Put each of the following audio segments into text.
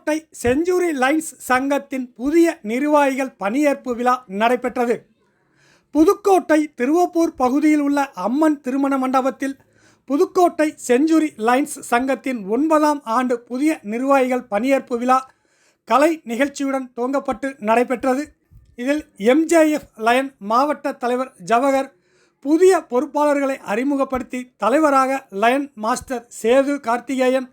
Pudukkottai century lines சங்கத்தின் புதிய நிர்வாகிகள் பணியேற்பு விழா நடைபெற்றது. புதுக்கோட்டை திருவப்பூர் பகுதியில் உள்ள அம்மன் திருமண மண்டபத்தில் புதுக்கோட்டை செஞ்சுரி லைன்ஸ் சங்கத்தின் 9ஆம் ஆண்டு புதிய நிர்வாகிகள் பணியேற்பு விழா கலை நிகழ்ச்சியுடன் துவங்கப்பட்டு நடைபெற்றது. இதில் MJF லயன் மாவட்ட தலைவர் ஜவஹர் புதிய பொறுப்பாளர்களை அறிமுகப்படுத்தி தலைவராக லயன் மாஸ்டர் சேது கார்த்திகேயன்,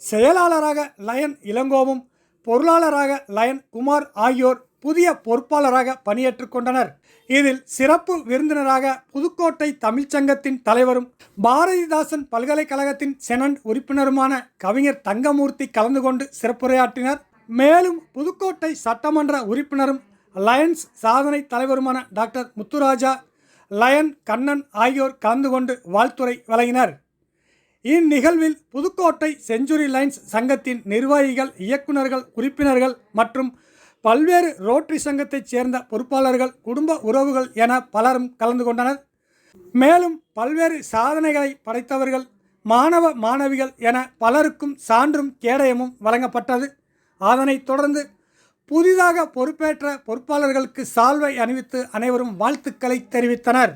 செயலாளராக லயன் இளங்கோவும், பொருளாளராக லயன் குமார் ஆகியோர் புதிய பொறுப்பாளராக பணியேற்றுக் கொண்டனர். இதில் சிறப்பு விருந்தினராக புதுக்கோட்டை தமிழ்ச்சங்கத்தின் தலைவரும் பாரதிதாசன் பல்கலைக்கழகத்தின் செனட் உறுப்பினருமான கவிஞர் தங்கமூர்த்தி கலந்து கொண்டு சிறப்புரையாற்றினர். மேலும் புதுக்கோட்டை சட்டமன்ற உறுப்பினரும் லயன்ஸ் சாதனை தலைவருமான டாக்டர் முத்துராஜா, லயன் கண்ணன் ஆகியோர் கலந்து கொண்டு வாழ்த்துரை வழங்கினர். இந்நிகழ்வில் புதுக்கோட்டை செஞ்சுரி லைன்ஸ் சங்கத்தின் நிர்வாகிகள், இயக்குநர்கள், உறுப்பினர்கள் மற்றும் பல்வேறு ரோட்டரி சங்கத்தைச் சேர்ந்த பொறுப்பாளர்கள், குடும்ப உறவுகள் என பலரும் கலந்து கொண்டனர். மேலும் பல்வேறு சாதனைகளை படைத்தவர்கள், மாணவ மாணவிகள் என பலருக்கும் சான்றும் கேடயமும் வழங்கப்பட்டது. அதனைத் தொடர்ந்து புதிதாக பொறுப்பேற்ற பொறுப்பாளர்களுக்கு சால்வை அணிவித்து அனைவரும் வாழ்த்துக்களை தெரிவித்தனர்.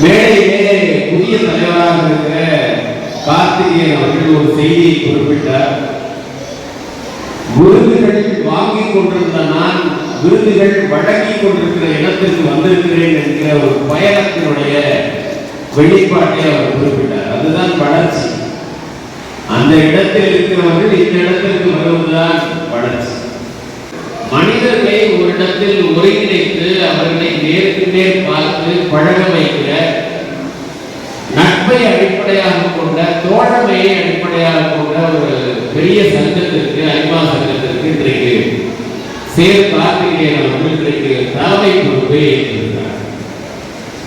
மேடையிலே புதிய தலைவராக இருக்கிற கார்த்திகேயன் அவர்கள் ஒரு செய்தியை குறிப்பிட்டார். விருதுகள் வாங்கிக் கொண்டிருந்த நான் விருதுகள் வழங்கிக் கொண்டிருக்கிற இடத்திற்கு வந்திருக்கிறேன் என்கிற ஒரு பயணத்தினுடைய வெளிப்பாட்டை அவர் குறிப்பிட்டார். அதுதான் வளர்ச்சி. அந்த இடத்தில் இருக்கிறவர்கள் இந்த இடத்திற்கு வருவதுதான் வளர்ச்சி. மனிதர்களை ஒரு இடத்தில் ஒருங்கிணைத்து அவர்களை நேருக்கு நேர் பார்த்து பழக வைக்கிற நட்பு நட்பை அடிப்படையாக கொண்ட, தோழமையை அடிப்படையாக கொண்ட ஒரு பெரிய சங்கத்திற்கு, அனிமா சங்கத்திற்கு இன்றைக்கு சேர் கார்த்திகேயன் அவர்கள் இன்றைக்கு தலைமை பொறுப்பை ஏற்றிருக்கிறார்.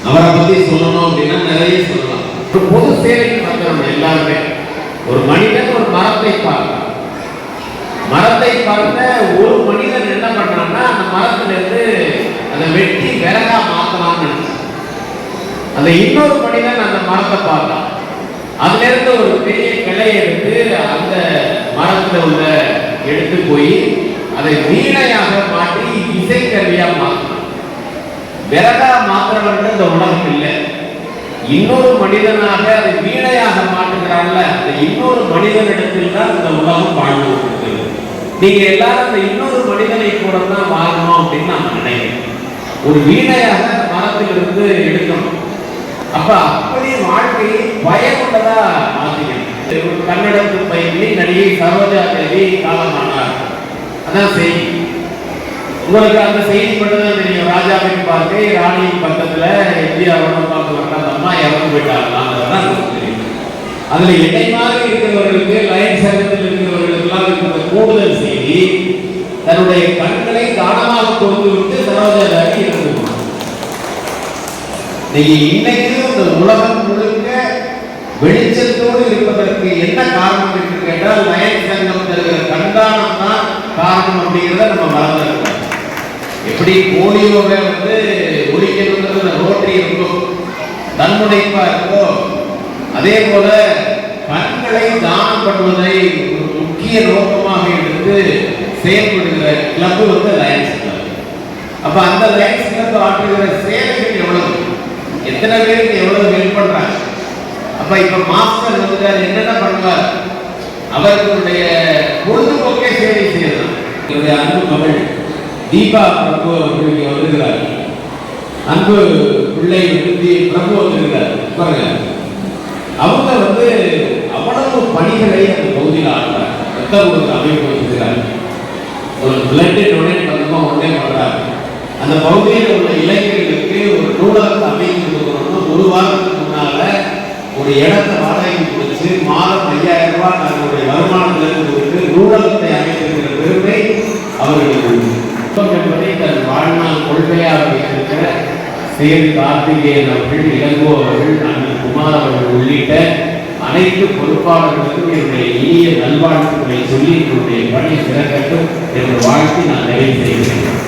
அவரை பத்தி சொல்லணும் அப்படின்னா நிறைய சொல்லலாம். ஒரு பொது சேவைக்கு வந்தவங்க எல்லாருமே, ஒரு மனிதன் ஒரு மரத்தை பார்க்கிறான். மரத்தை பார்த்த ஒரு மனிதன் என்ன பண்றான்னா, அந்த மரத்துல இருந்து அதை வெட்டி விறகா மாத்தலாம்னு நினைச்சான். அந்த இன்னொரு மனிதன் அந்த மரத்தை பார்த்தான். அதுல இருந்து ஒரு பெரிய கிளையை எடுத்து அந்த மரத்துல உள்ள எடுத்து போய் அதை வீணையாக மாற்றி இசைக்கருவியா மாற்றினான். விறகா மாத்திரவர்கள் இந்த உலகம் இல்லை. இன்னொரு மனிதனாக அதை வீணையாக மாற்றுகிறான்ல, அந்த இன்னொரு மனிதனிடத்தில் தான் இந்த உலகம் வாழ்ந்து கொண்டிருக்கிறது. நீங்க எல்லாரும் அந்த இன்னொரு மனிதனை கூட தான் வாழணும் அப்படின்னு நான் நினைக்கிறேன். ஒரு வீணையாக அந்த மரத்திலிருந்து எடுக்கணும். அப்ப அப்படி வாழ்க்கையை பயமுள்ளதா மாற்றிக்கணும். ஒரு கன்னடத்து பயிற்சி நடிகை சரோஜா தேவி காலமானார். அதான் செய்தி. உங்களுக்கு அந்த செய்தி மட்டும் தான் தெரியும். ராஜாவின் பார்க்கை, ராணியின் பக்கத்துல எம்ஜிஆரோட பார்த்து வர அந்த அம்மா இறந்து போயிட்டாங்களாம் தெரியும். அதுல என்னை மாதிரி இருக்கிறவர்களுக்கு, லயன் சங்கத்தில் இருக்கிறவர்களுக்கெல்லாம் இருக்கிற கூடுதல் செய்தி, தன்னுடைய கண்களை தானமாக கொடுத்து விட்டு சரோஜா தேவி இறந்து போனார். இன்னைக்கு இந்த உலகம் முழுக்க வெளிச்சத்தோடு இருப்பதற்கு என்ன காரணம் என்று கேட்டால், லயன் சங்கம் தருகிற கண்தானம் தான் காரணம் அப்படிங்கிறத நம்ம மறந்துருக்கோம். எப்படி போலியோவை ஒழிக்கணுங்கிறது ரோட்டரி இருக்கும், தன்முனைப்பா இருக்கோ, அதே போல கண்களை தானம் பண்ணுவதை ஒரு முக்கிய நோக்கமாக எடுத்து செயல்படுகிற கிளப் லயன்ஸ் கிளப். அப்ப அந்த லயன்ஸ் கிளப் ஆற்றுகிற சேவைகள் எவ்வளவு, எத்தனை பேருக்கு எவ்வளவு ஹெல்ப் பண்றாங்க. அப்ப இப்ப மாஸ்டர் வந்துட்டார், என்னென்ன பண்ணுவார், அவர்களுடைய பொழுதுபோக்கே சேவை செய்யலாம். என்னுடைய அன்பு மகள் தீபா பிரபு அவர்களுக்கு வந்திருக்கிறார். அன்பு பிள்ளை பிரபு வந்திருக்கிறார். பாருங்க, அவங்க அவ்வளவு பணிகளை அந்த பகுதியில் ஆடுறாங்க. ரத்த கொடுத்த அமைப்பு வச்சிருக்கிறாங்க. ஒரு பிளட் டொனேட் பண்ணணும் உடனே பண்றாங்க. அந்த பகுதியில் உள்ள இளைஞர்களுக்கு ஒரு நூலகத்தை அமைத்து கொடுக்கணும்னு ஒரு வாரத்துக்கு முன்னால ஒரு இடத்தை வாடகைக்கு கொடுத்து மாதம் 5000 ரூபாய் தங்களுடைய வருமானத்திலிருந்து கொடுத்து நூலகத்தை அமைத்திருக்கிற பெருமை அவர்களுக்கு என்பதை தன் வாழ்நாள் கொள்கையாக வைத்திருக்கிற சேர் கார்த்திகேயன் அவர்கள், இளங்கோ அவர்கள், அண்ணன் குமார் அவர்கள் உள்ளிட்ட அனைத்து பொறுப்பாளர்களுக்கும் என்னுடைய இனிய நல்வாழ்த்துக்களை சொல்லி என்னுடைய பணி சிறக்கட்டும் என்று வாழ்த்தி நான் நிறைவு செய்கிறேன்.